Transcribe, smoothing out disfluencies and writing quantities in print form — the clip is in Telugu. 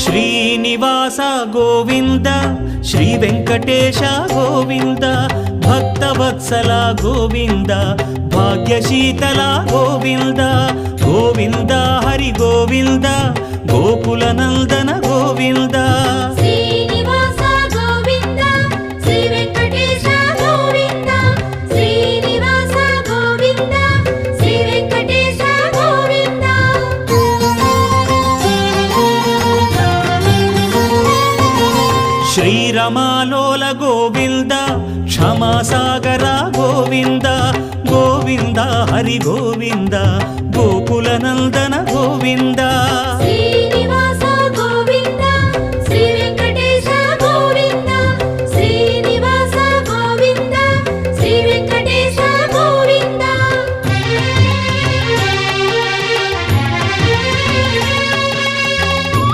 శ్రీనివాస గోవింద శ్రీ వెంకటేశ గోవింద భక్తవత్సల గోవింద భాగ్యశీతల గోవింద గోవింద హరి గోవింద గోకుల నందన గోవింద శ్రీనివాస గోవింద శ్రీ వెంకటేశ గోవింద శ్రీనివాస గోవింద శ్రీ వెంకటేశ గోవింద శ్రీరమాలోల గోవింద క్షమాసాగర గోవింద గోవింద హరి గోవింద గోకుల నందన గోవింద శ్రీ